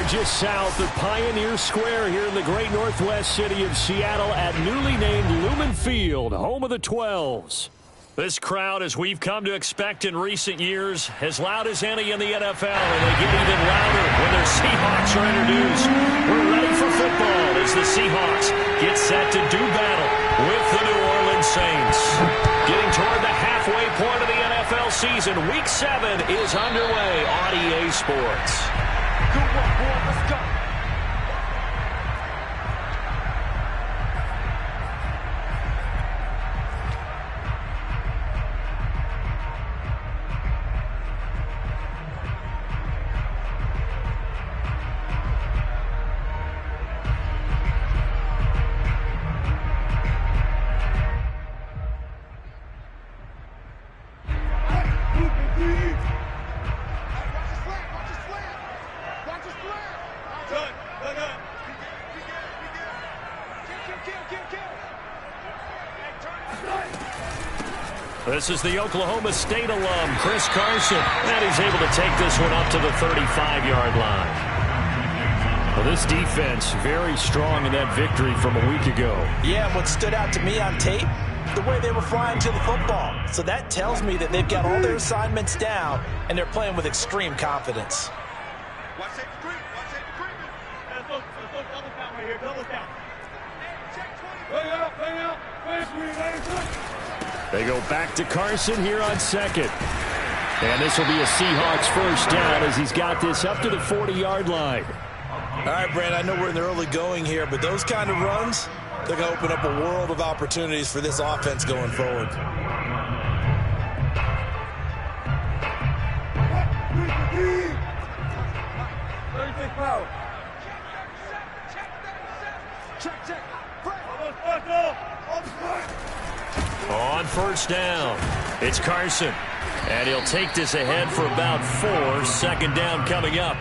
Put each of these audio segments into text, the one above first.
are just south of Pioneer Square here in the great northwest city of Seattle at newly named Lumen Field, home of the 12s. This crowd, as we've come to expect in recent years, as loud as any in the NFL, and they get even louder when their Seahawks are introduced. We're ready for football as the Seahawks get set to do battle with the New Orleans Saints. Getting toward the halfway point of the NFL season, Week 7 is underway on EA Sports. Good one, boy. Let's go. This is the Oklahoma State alum, Chris Carson, and he's able to take this one up to the 35-yard line. Well, this defense very strong in that victory from a week ago. Yeah, and what stood out to me on tape, the way they were flying to the football. So that tells me that they've got all their assignments down, and they're playing with extreme confidence. Watch that creep. Watch that creep. Let's look double count right here. Double count. Bring out. They go back to Carson here on second. And this will be a Seahawks first down as he's got this up to the 40-yard line. All right, Brand, I know we're in the early going here, but those kind of runs, they're going to open up a world of opportunities for this offense going forward. On first down, it's Carson. And he'll take this ahead for about 4. Second down coming up.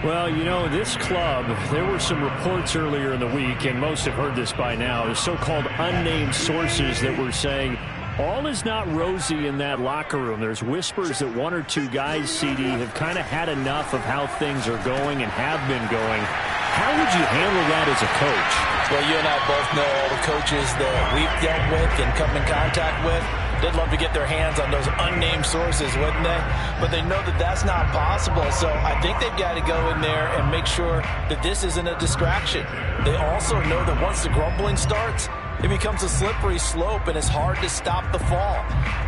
Well, you know, this club, there were some reports earlier in the week, and most have heard this by now, the so-called unnamed sources that were saying all is not rosy in that locker room. There's whispers that 1 or 2 guys, CD, have kind of had enough of how things are going and have been going. How would you handle that as a coach? Well, you and I both know all the coaches that we've dealt with and come in contact with. They'd love to get their hands on those unnamed sources, wouldn't they? But they know that that's not possible. So I think they've got to go in there and make sure that this isn't a distraction. They also know that once the grumbling starts, it becomes a slippery slope, and it's hard to stop the fall.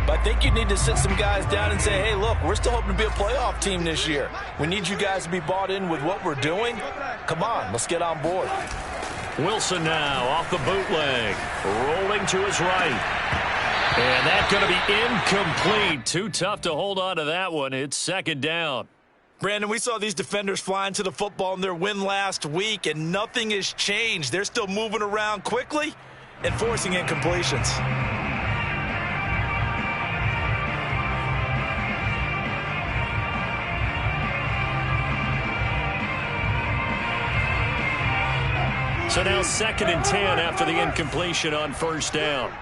But I think you need to sit some guys down and say, hey, look, we're still hoping to be a playoff team this year. We need you guys to be bought in with what we're doing. Come on, let's get on board. Wilson now off the bootleg, rolling to his right. And that's going to be incomplete. Too tough to hold on to that one. It's second down. Brandon, we saw these defenders flying to the football in their win last week, and nothing has changed. They're still moving around quickly and forcing incompletions. So now 2nd and 10 after the incompletion on first down.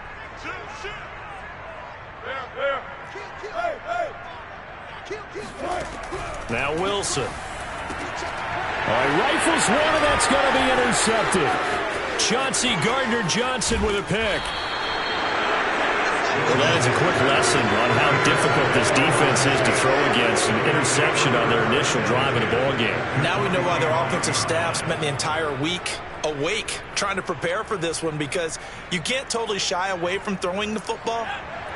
Now Wilson. Rifles one, and that's going to be intercepted. Chauncey Gardner-Johnson with a pick. Well, that is a quick lesson on how difficult this defense is to throw against. An interception on their initial drive in a ball game. Now we know why their offensive staff spent the entire week awake trying to prepare for this one, because you can't totally shy away from throwing the football.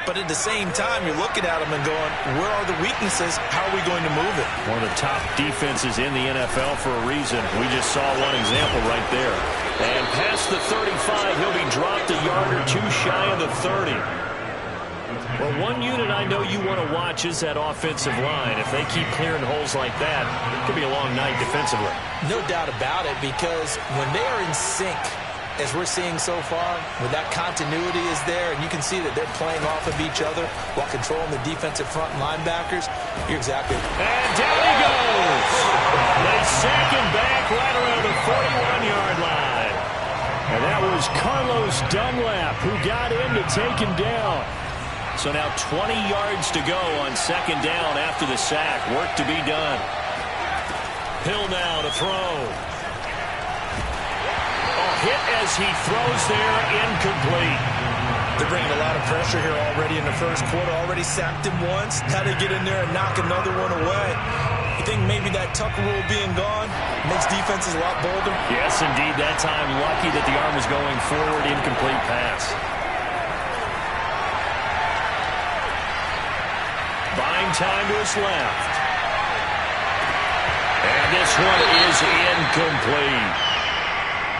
But at the same time, you're looking at them and going, where are the weaknesses? How are we going to move it? One of the top defenses in the NFL for a reason. We just saw one example right there. And past the 35, he'll be dropped a yard or 2 shy of the 30. Well, one unit I know you want to watch is that offensive line. If they keep clearing holes like that, it could be a long night defensively. No doubt about it, because when they are in sync, as we're seeing so far, when that continuity is there, and you can see that they're playing off of each other while controlling the defensive front and linebackers, you're exactly right. And down he goes. They sack him back right around the 41-yard line. And that was Carlos Dunlap who got in to take him down. So now 20 yards to go on second down after the sack. Work to be done. Hill now to throw. Hit as he throws there, incomplete. They're bringing a lot of pressure here already in the first quarter. Already sacked him once. Had to get in there and knock another one away. You think maybe that Tucker rule being gone makes defenses a lot bolder? Yes, indeed. That time, lucky that the arm was going forward. Incomplete pass. Buying time to his left. And this one is incomplete.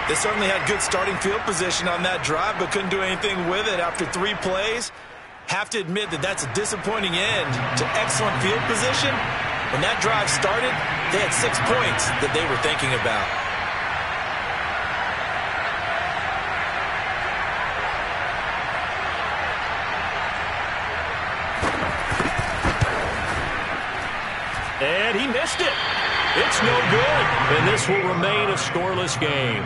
They certainly had good starting field position on that drive, but couldn't do anything with it after 3 plays. Have to admit that that's a disappointing end to excellent field position. When that drive started, they had 6 points that they were thinking about. And he missed it. It's no good. And this will remain a scoreless game.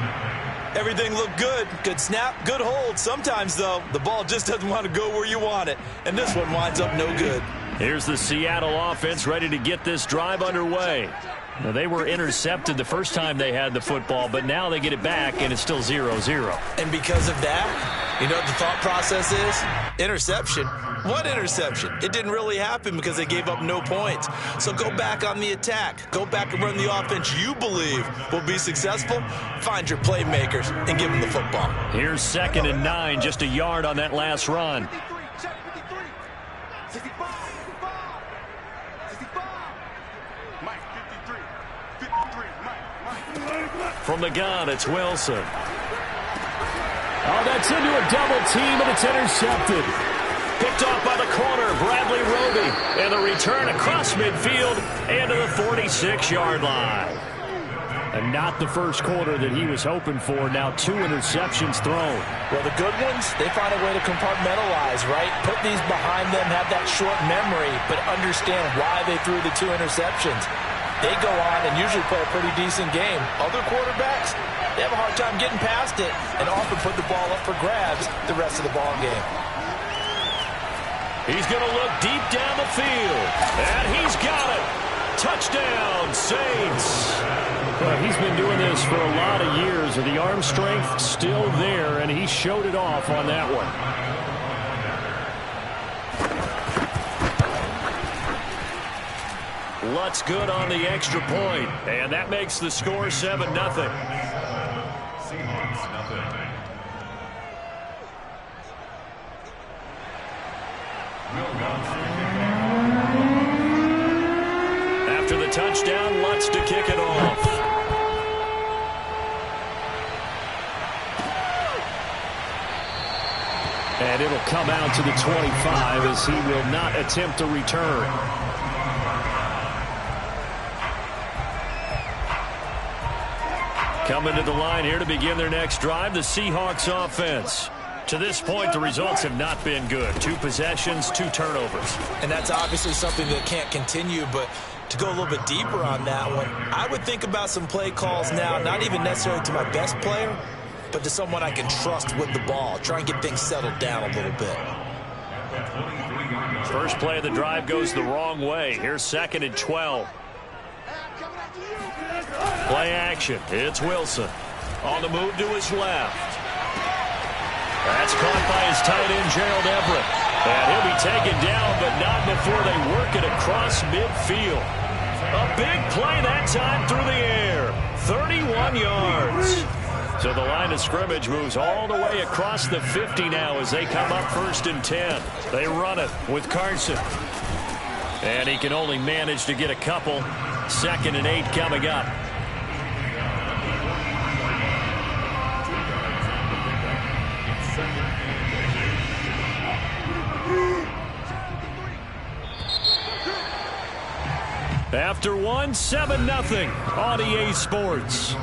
Everything looked good. Good snap, good hold. Sometimes, though, the ball just doesn't want to go where you want it. And this one winds up no good. Here's the Seattle offense ready to get this drive underway. Now, they were intercepted the first time they had the football, but now they get it back, and it's still 0-0. And because of that, you know what the thought process is? Interception. What interception? It didn't really happen because they gave up no points. So go back on the attack. Go back and run the offense you believe will be successful. Find your playmakers and give them the football. Here's 2nd and 9, just a yard on that last run. From the gun, it's Wilson. Oh, that's into a double team, and it's intercepted. Picked off by the corner, Bradley Roby. And the return across midfield and to the 46-yard line. And not the first quarter that he was hoping for. Now 2 interceptions thrown. Well, the good ones, they find a way to compartmentalize, right? Put these behind them, have that short memory, but understand why they threw the 2 interceptions. They go on and usually play a pretty decent game. Other quarterbacks, they have a hard time getting past it and often put the ball up for grabs the rest of the ball game. He's going to look deep down the field, and he's got it. Touchdown, Saints. Well, he's been doing this for a lot of years, and the arm strength still there, and he showed it off on that one. Lutz good on the extra point, and that makes the score 7-0. After the touchdown, Lutz to kick it off. And it'll come out to the 25 as he will not attempt to return. Coming to the line here to begin their next drive, the Seahawks offense. To this point, the results have not been good. 2 possessions, 2 turnovers. And that's obviously something that can't continue, but to go a little bit deeper on that one, I would think about some play calls now, not even necessarily to my best player, but to someone I can trust with the ball. Try and get things settled down a little bit. First play of the drive goes the wrong way. Here's 2nd and 12. Play action. It's Wilson. On the move to his left. That's caught by his tight end, Gerald Everett. And he'll be taken down, but not before they work it across midfield. A big play that time through the air. 31 yards. So the line of scrimmage moves all the way across the 50 now as they come up 1st and 10. They run it with Carson. And he can only manage to get a couple. 2nd and 8 coming up. After 1, 7-0 on EA Sports.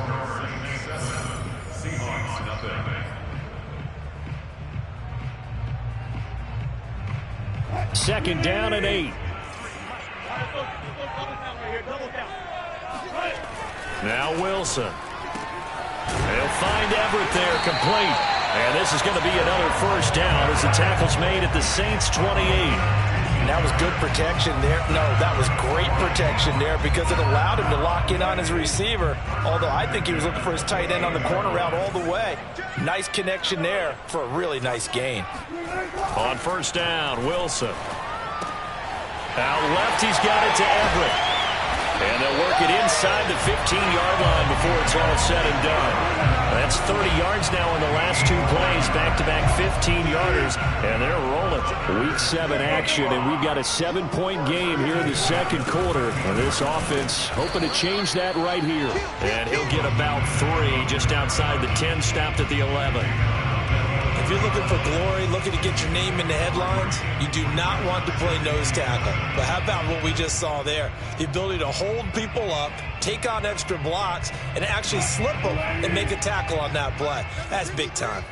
Second down and 8. Now Wilson. They'll find Everett there, complete. And this is going to be another first down as the tackle's made at the Saints' 28. And that was good protection there. No, that was great protection there because it allowed him to lock in on his receiver, although I think he was looking for his tight end on the corner route all the way. Nice connection there for a really nice gain. On first down, Wilson. Out left, he's got it to Everett. And they'll work it inside the 15-yard line before it's all said and done. That's 30 yards now in the last two plays, back-to-back 15-yarders, and they're rolling. Week 7 action, and we've got a 7-point game here in the second quarter. And this offense hoping to change that right here. And he'll get about 3 just outside the 10, stopped at the 11. If you're looking for glory, looking to get your name in the headlines, you do not want to play nose tackle. But how about what we just saw there? The ability to hold people up, take on extra blocks, and actually slip them and make a tackle on that play. That's big time.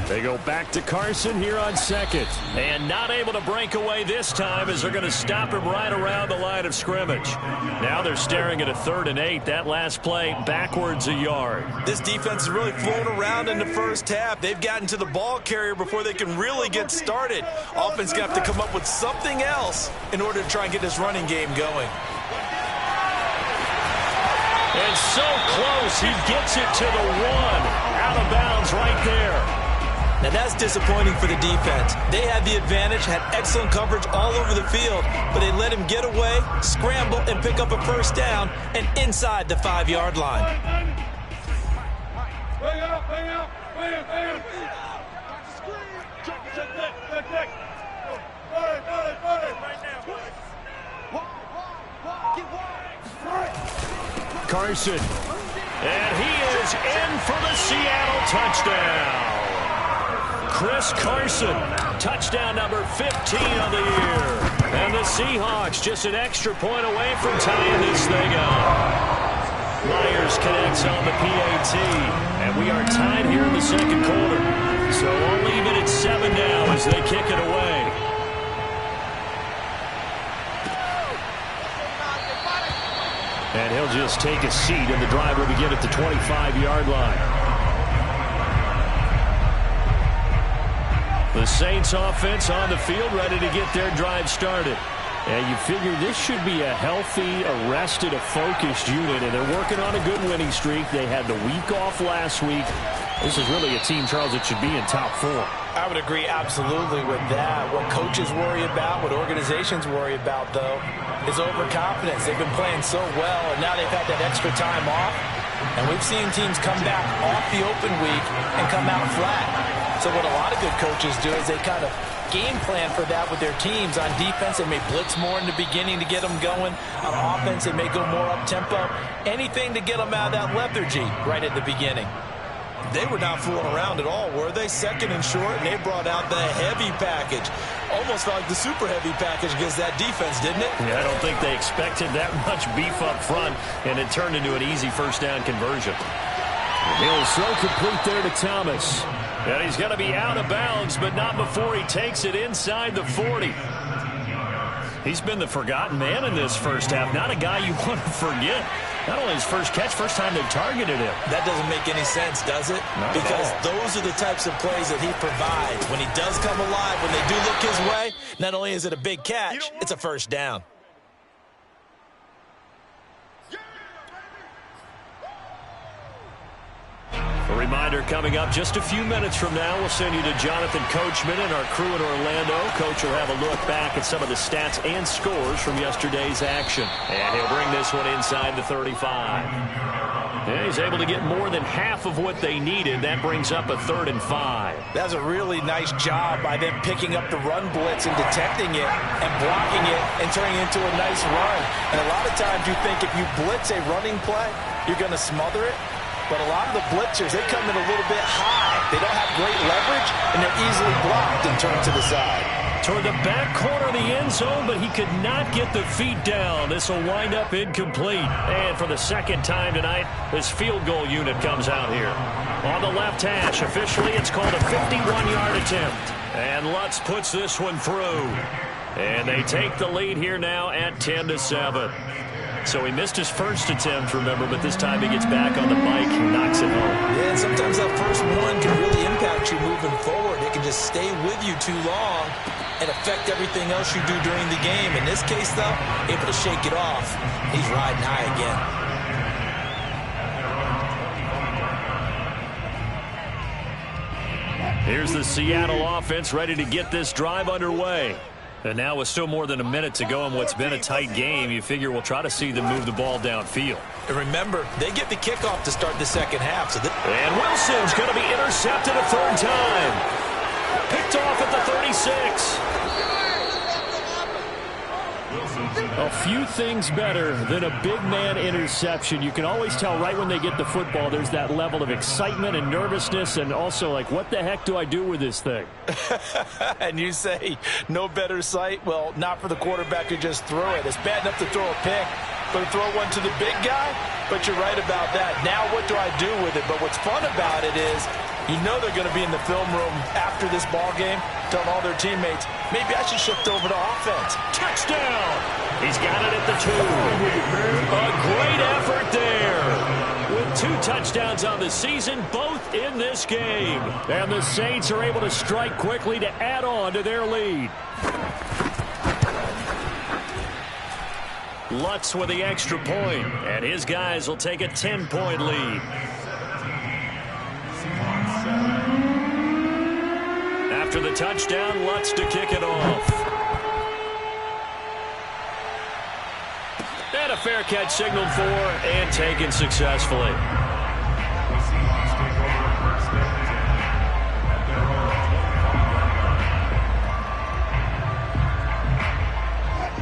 They go back to Carson here on second. And not able to break away this time as they're going to stop him right around the line of scrimmage. Now they're staring at a 3rd and 8. That last play backwards a yard. This defense is really flown around in the first half. They've gotten to the ball carrier before they can really get started. Offense got to come up with something else in order to try and get this running game going. And so close, he gets it to the 1. Out of bounds right there. Now that's disappointing for the defense. They had the advantage, had excellent coverage all over the field, but they let him get away, scramble, and pick up a first down and inside the 5-yard line. Carson. And he is in for the Seattle touchdown. Chris Carson, touchdown number 15 of the year. And the Seahawks just an extra point away from tying this thing up. Myers connects on the PAT. And we are tied here in the second quarter. So we'll leave it at 7 now as they kick it away. And he'll just take a seat, and the drive will begin at the 25-yard line. The Saints offense on the field ready to get their drive started. And you figure this should be a healthy, arrested, a focused unit, and they're working on a good winning streak. They had the week off last week. This is really a team, Charles, that should be in top 4. I would agree absolutely with that. What coaches worry about, what organizations worry about, though, is overconfidence. They've been playing so well, and now they've had that extra time off. And we've seen teams come back off the open week and come out flat. So what a lot of good coaches do is they kind of game plan for that with their teams. On defense, they may blitz more in the beginning to get them going. On offense, they may go more up-tempo. Anything to get them out of that lethargy right at the beginning. They were not fooling around at all, were they? Second and short, and they brought out the heavy package. Almost felt like the super heavy package against that defense, didn't it? Yeah, I don't think they expected that much beef up front, and it turned into an easy first down conversion. He'll throw complete there to Thomas. And he's going to be out of bounds, but not before he takes it inside the 40. He's been the forgotten man in this first half. Not a guy you want to forget. Not only his first catch, first time they've targeted him. That doesn't make any sense, does it? Not because at all. Those are the types of plays that he provides. When he does come alive, when they do look his way, not only is it a big catch, it's a first down. A reminder coming up just a few minutes from now. We'll send you to Jonathan Coachman and our crew in Orlando. Coach will have a look back at some of the stats and scores from yesterday's action. And he'll bring this one inside the 35. And he's able to get more than half of what they needed. That brings up a 3rd and 5. That's a really nice job by them picking up the run blitz and detecting it and blocking it and turning it into a nice run. And a lot of times you think if you blitz a running play, you're going to smother it. But a lot of the blitzers, they come in a little bit high. They don't have great leverage, and they're easily blocked and turned to the side. Toward the back corner of the end zone, but he could not get the feet down. This will wind up incomplete. And for the second time tonight, this field goal unit comes out here. On the left hash, officially it's called a 51-yard attempt. And Lutz puts this one through. And they take the lead here now at 10-7. So he missed his first attempt, remember, but this time he gets back on the bike and knocks it home. Yeah, and sometimes that first one can really impact you moving forward. It can just stay with you too long and affect everything else you do during the game. In this case, though, able to shake it off. He's riding high again. Here's the Seattle offense ready to get this drive underway. And now with still more than a minute to go in what's been a tight game, you figure we'll try to see them move the ball downfield. And remember, they get the kickoff to start the second half. And Wilson's going to be intercepted a third time. Picked off at the 36. A few things better than a big man interception. You can always tell right when they get the football, there's that level of excitement and nervousness, and also like, what the heck do I do with this thing? And you say, no better sight? Well, not for the quarterback to just throw it. It's bad enough to throw a pick, but to throw one to the big guy? But you're right about that. Now what do I do with it? But what's fun about it is, you know they're going to be in the film room after this ball game, telling all their teammates, maybe I should shift over to offense. Touchdown! He's got it at the 2. A great effort there. With 2 touchdowns on the season, both in this game. And the Saints are able to strike quickly to add on to their lead. Lutz with the extra point, and his guys will take a 10-point lead. After the touchdown, Lutz to kick it off. And a fair catch signaled for and taken successfully.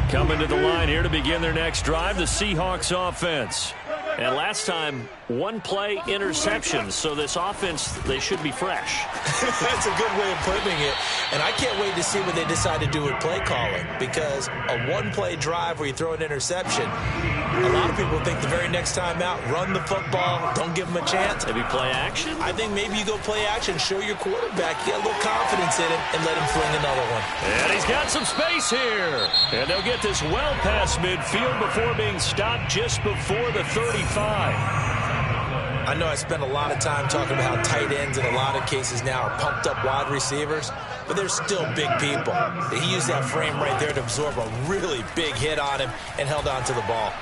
Coming to the line here to begin their next drive, the Seahawks offense. And last time, 1 play interception, so this offense, they should be fresh. That's a good way of putting it. And I can't wait to see what they decide to do with play calling, because a 1-play drive where you throw an interception, a lot of people think the very next time out, run the football, don't give them a chance. Maybe play action? I think maybe you go play action, show your quarterback, get a little confidence in him, and let him fling another one. And he's got some space here. And they'll get this well past midfield before being stopped just before the 35. I know I spent a lot of time talking about how tight ends in a lot of cases now are pumped up wide receivers, but they're still big people. He used that frame right there to absorb a really big hit on him and held on to the ball.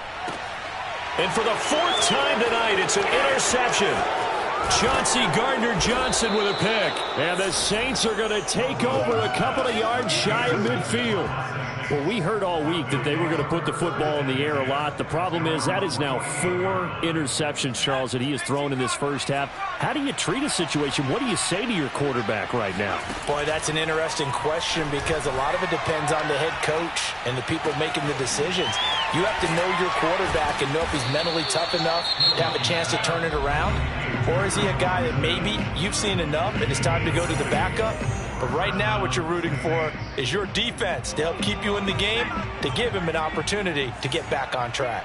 And for the 4th time tonight, it's an interception. Chauncey Gardner-Johnson with a pick. And the Saints are going to take over a couple of yards shy of midfield. Well, we heard all week that they were going to put the football in the air a lot. The problem is that is now 4 interceptions, Charles, that he has thrown in this first half. How do you treat a situation? What do you say to your quarterback right now? Boy, that's an interesting question, because a lot of it depends on the head coach and the people making the decisions. You have to know your quarterback and know if he's mentally tough enough to have a chance to turn it around. Or is he a guy that maybe you've seen enough and it's time to go to the backup? But right now what you're rooting for is your defense to help keep you in the game, to give him an opportunity to get back on track.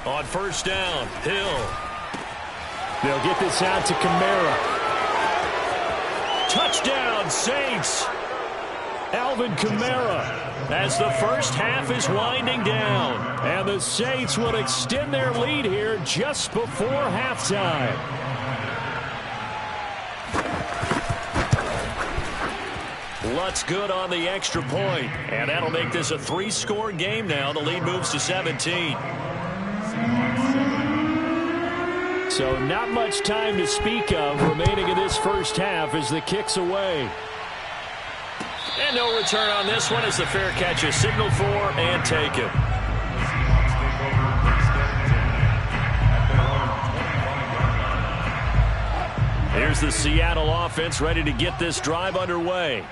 On first down, Hill. They'll get this out to Kamara. Touchdown, Saints. Alvin Kamara, as the first half is winding down. And the Saints will extend their lead here just before halftime. Lutz good on the extra point, and that'll make this a 3-score game now. The lead moves to 17. So not much time to speak of remaining in this first half as the kick's away. And no return on this one as the fair catch is signaled for and taken. Here's the Seattle offense ready to get this drive underway.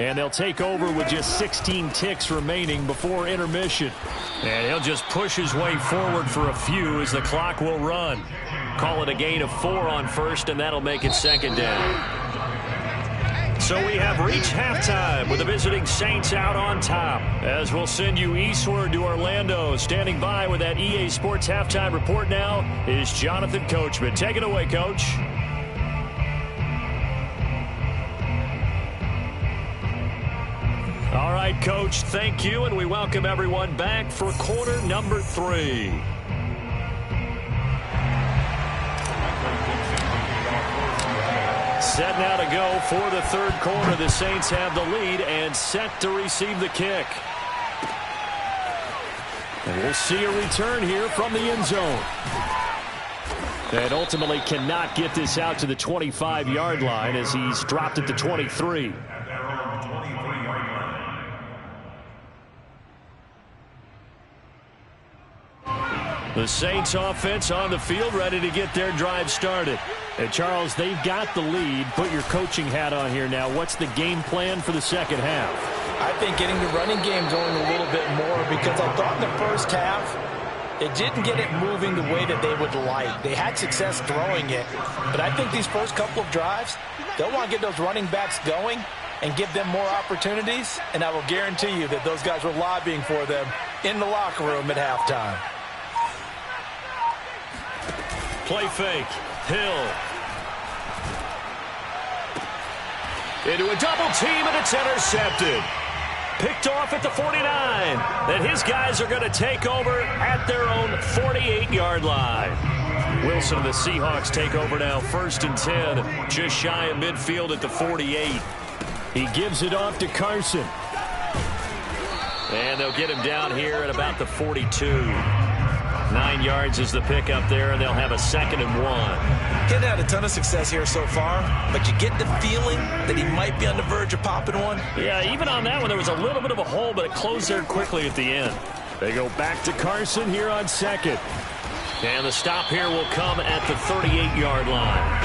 And they'll take over with just 16 ticks remaining before intermission. And he'll just push his way forward for a few as the clock will run. Call it a gain of 4 on first, and that'll make it second down. So we have reached halftime with the visiting Saints out on top. As we'll send you eastward to Orlando. Standing by with that EA Sports halftime report now is Jonathan Coachman. Take it away, Coach. All right, right, Coach. Thank you, and we welcome everyone back for quarter number 3. Set now to go for the third quarter. The Saints have the lead and set to receive the kick. And we'll see a return here from the end zone. And ultimately cannot get this out to the 25-yard line as he's dropped it to 23. The Saints offense on the field ready to get their drive started. And Charles, they've got the lead. Put your coaching hat on here now. What's the game plan for the second half? I think getting the running game going a little bit more, because I thought in the first half it didn't get it moving the way that they would like. They had success throwing it, but I think these first couple of drives, they'll want to get those running backs going and give them more opportunities, and I will guarantee you that those guys were lobbying for them in the locker room at halftime. Play fake. Hill. Into a double team, and it's intercepted. Picked off at the 49. And his guys are going to take over at their own 48-yard line. Wilson and the Seahawks take over now, 1st and 10, just shy of midfield at the 48. He gives it off to Carson. And they'll get him down here at about the 42. 9 yards is the pickup there, and they'll have a 2nd and 1. Getting had a ton of success here so far, but you get the feeling that he might be on the verge of popping one. Yeah, even on that one, there was a little bit of a hole, but it closed there quickly at the end. They go back to Carson here on 2nd. And the stop here will come at the 38-yard line.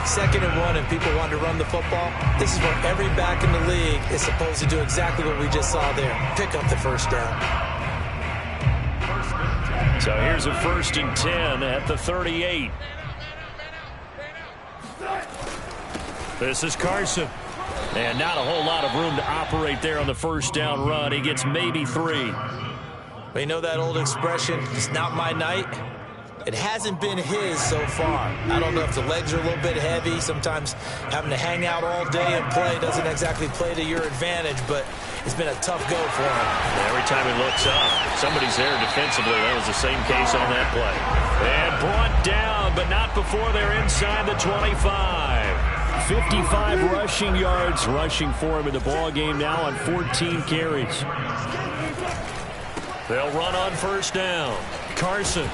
2nd and 1, and people want to run the football. This is where every back in the league is supposed to do exactly what we just saw there. Pick up the first down. So here's a 1st and 10 at the 38. This is Carson. And not a whole lot of room to operate there on the first down run. He gets maybe 3. You know that old expression, it's not my night? It hasn't been his so far. I don't know if the legs are a little bit heavy. Sometimes having to hang out all day and play doesn't exactly play to your advantage, but it's been a tough go for him. Every time he looks up, somebody's there defensively. That was the same case on that play. And brought down, but not before they're inside the 25. 55 rushing yards rushing for him in the ball game now on 14 carries. They'll run on 1st down. Carson.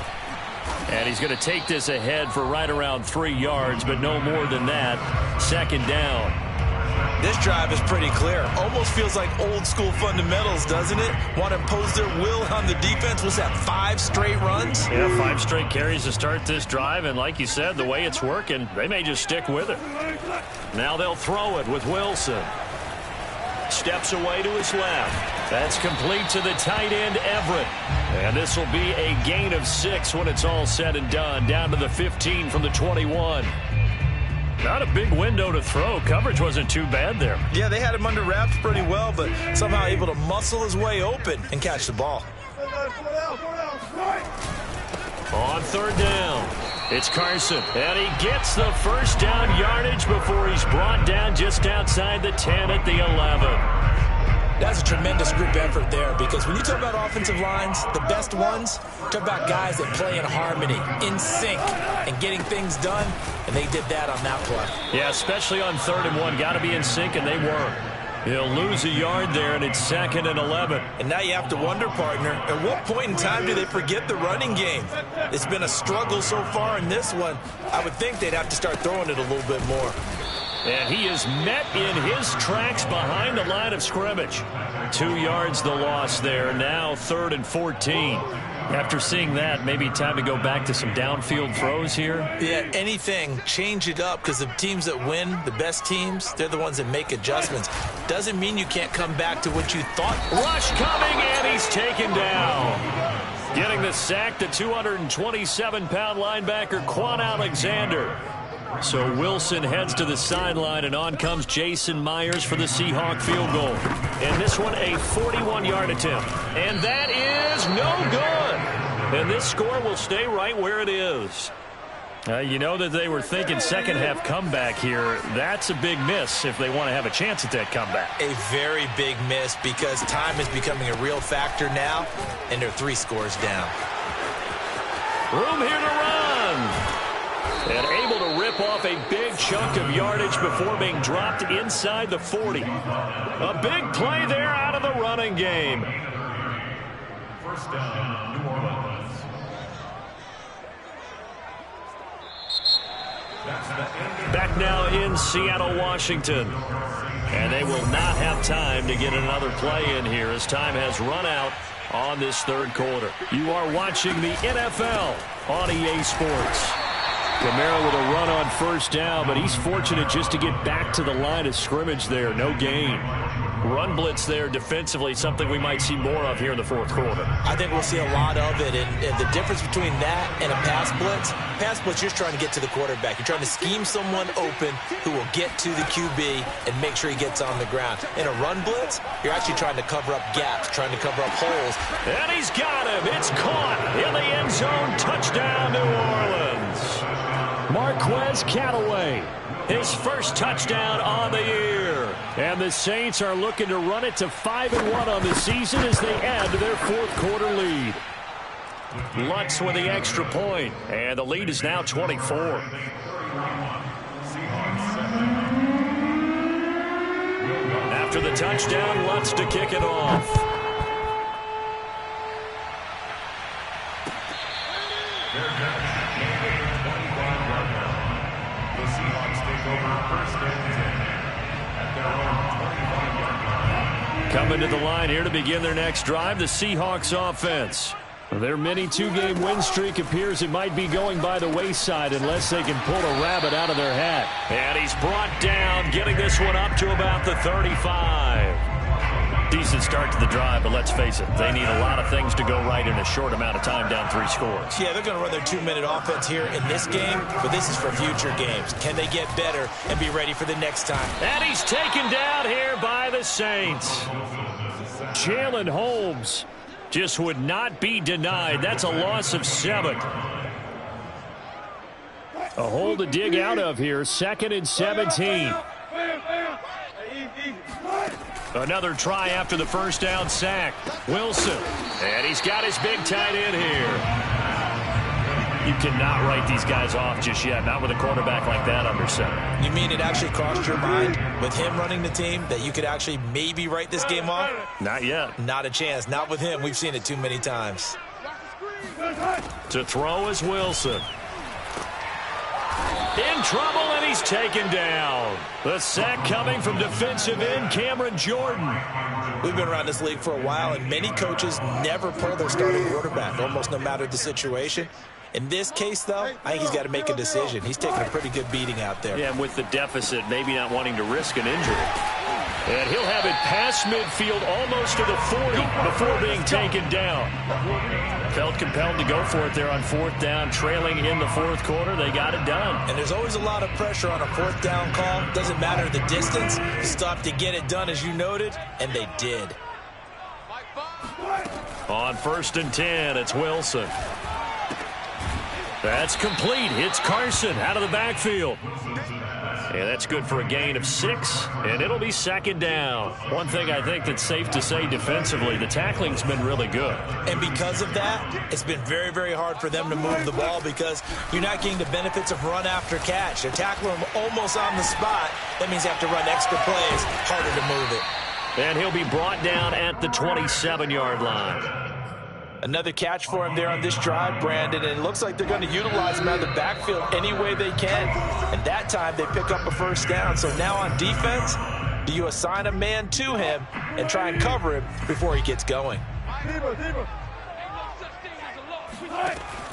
And he's going to take this ahead for right around 3 yards, but no more than that. 2nd down. This drive is pretty clear. Almost feels like old school fundamentals, doesn't it? Want to impose their will on the defense. Was that 5 straight runs? Yeah, 5 straight carries to start this drive, and like you said, the way it's working, they may just stick with it. Now they'll throw it with Wilson. Steps away to his left. That's complete to the tight end, Everett. And this will be a gain of 6 when it's all said and done. Down to the 15 from the 21. Not a big window to throw. Coverage wasn't too bad there. Yeah, they had him under wraps pretty well, but somehow able to muscle his way open and catch the ball. On 3rd down, it's Carson. And he gets the first down yardage before he's brought down just outside the 10 at the 11. That's a tremendous group effort there, because when you talk about offensive lines, the best ones, talk about guys that play in harmony, in sync, and getting things done, and they did that on that play. Yeah, especially on 3rd and 1. Got to be in sync, and they were. He'll lose a yard there, and it's 2nd and 11. And now you have to wonder, partner, at what point in time do they forget the running game? It's been a struggle so far in this one. I would think they'd have to start throwing it a little bit more. And he is met in his tracks behind the line of scrimmage. 2 yards the loss there. Now 3rd and 14. After seeing that, maybe time to go back to some downfield throws here. Yeah, anything. Change it up, because the teams that win, the best teams, they're the ones that make adjustments. Doesn't mean you can't come back to what you thought. Rush coming, and he's taken down. Getting the sack, the 227-pound linebacker, Quan Alexander. So Wilson heads to the sideline, and on comes Jason Myers for the Seahawk field goal. And this one, a 41-yard attempt. And that is no good. And this score will stay right where it is. You know that they were thinking second half comeback here. That's a big miss if they want to have a chance at that comeback. A very big miss because time is becoming a real factor now, and they're 3 scores down. Room here to run. And able to rip off a big chunk of yardage before being dropped inside the 40. A big play there out of the running game. First down, New Orleans. Back now in Seattle, Washington. And they will not have time to get another play in here as time has run out on this third quarter. You are watching the NFL on EA Sports. Kamara with a run on first down, but he's fortunate just to get back to the line of scrimmage there. No gain. Run blitz there defensively, something we might see more of here in the fourth quarter. I think we'll see a lot of it, and the difference between that and a pass blitz, you're trying to get to the quarterback. You're trying to scheme someone open who will get to the QB and make sure he gets on the ground. In a run blitz, you're actually trying to cover up gaps, trying to cover up holes. And he's got him. It's caught in the end zone. Touchdown, New Orleans. Marquez Callaway, his first touchdown on the year. And the Saints are looking to run it to 5-1 on the season as they add to their fourth quarter lead. Lutz with the extra point, and the lead is now 24. After the touchdown, Lutz to kick it off. Coming to the line here to begin their next drive, the Seahawks offense. Their mini 2-game win streak appears it might be going by the wayside unless they can pull a rabbit out of their hat. And he's brought down, getting this one up to about the 35. Decent start to the drive, but let's face it, they need a lot of things to go right in a short amount of time, down 3 scores. Yeah, they're going to run their 2-minute offense here in this game, but this is for future games. Can they get better and be ready for the next time? And he's taken down here by the Saints. Jalen Holmes just would not be denied. That's a loss of 7. A hole to dig out of here. 2nd and 17. Another try after the first down sack. Wilson. And he's got his big tight end here. You cannot write these guys off just yet. Not with a quarterback like that under center. You mean it actually crossed your mind with him running the team that you could actually maybe write this game off? Not yet. Not a chance. Not with him. We've seen it too many times. To throw is Wilson. In trouble, and he's taken down. The sack coming from defensive end Cameron Jordan. We've been around this league for a while, and many coaches never pull their starting quarterback, almost no matter the situation. In this case, though, I think he's got to make a decision. He's taking a pretty good beating out there. Yeah, and with the deficit, maybe not wanting to risk an injury. And he'll have it past midfield almost to the 40 before being taken down. Felt compelled to go for it there on 4th down, trailing in the 4th quarter. They got it done. And there's always a lot of pressure on a 4th down call. Doesn't matter the distance. You stop to get it done, as you noted, and they did. On 1st and 10, it's Wilson. That's complete. It's Carson out of the backfield. And that's good for a gain of 6, and it'll be 2nd down. One thing I think that's safe to say defensively, the tackling's been really good. And because of that, it's been very, very hard for them to move the ball because you're not getting the benefits of run after catch. They're tackling them almost on the spot. That means they have to run extra plays, harder to move it. And he'll be brought down at the 27-yard line. Another catch for him there on this drive, Brandon, and it looks like they're going to utilize him out of the backfield any way they can. And that time they pick up a 1st down. So now on defense, do you assign a man to him and try and cover him before he gets going?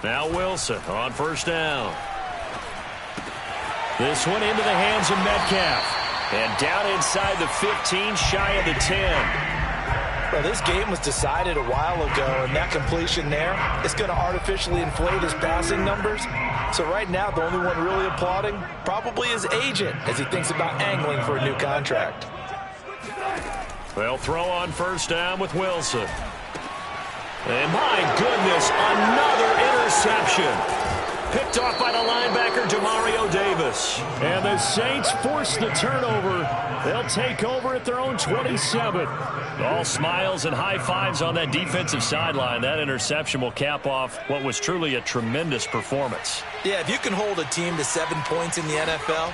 Now Wilson on 1st down. This one into the hands of Metcalf. And down inside the 15, shy of the 10. Well, this game was decided a while ago, and that completion there is going to artificially inflate his passing numbers. So right now, the only one really applauding probably his agent as he thinks about angling for a new contract. They'll throw on 1st down with Wilson. And my goodness, another interception. picked off by the linebacker, Demario Davis. And the Saints force the turnover. They'll take over at their own 27. All smiles and high fives on that defensive sideline. That interception will cap off what was truly a tremendous performance. Yeah, if you can hold a team to 7 points in the NFL,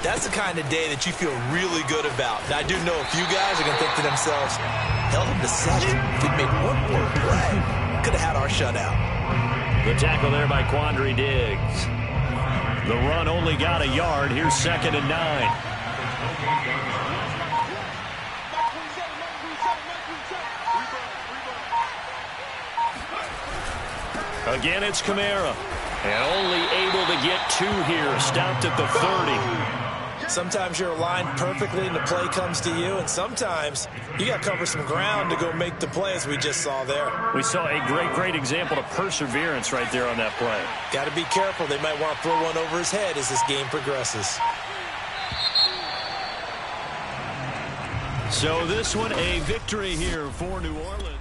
that's the kind of day that you feel really good about. Now, I do know a few guys are going to think to themselves, held them to 7. If we'd made one more play, could have had our shutout. The tackle there by Quandre Diggs. The run only got a yard. Here's 2nd and 9. Again, it's Kamara. And only able to get 2 here. Stopped at the 30. Sometimes you're aligned perfectly and the play comes to you, and sometimes you got to cover some ground to go make the play, as we just saw there. We saw a great example of perseverance right there on that play. Got to be careful. They might want to throw one over his head as this game progresses. So this one, a victory here for New Orleans.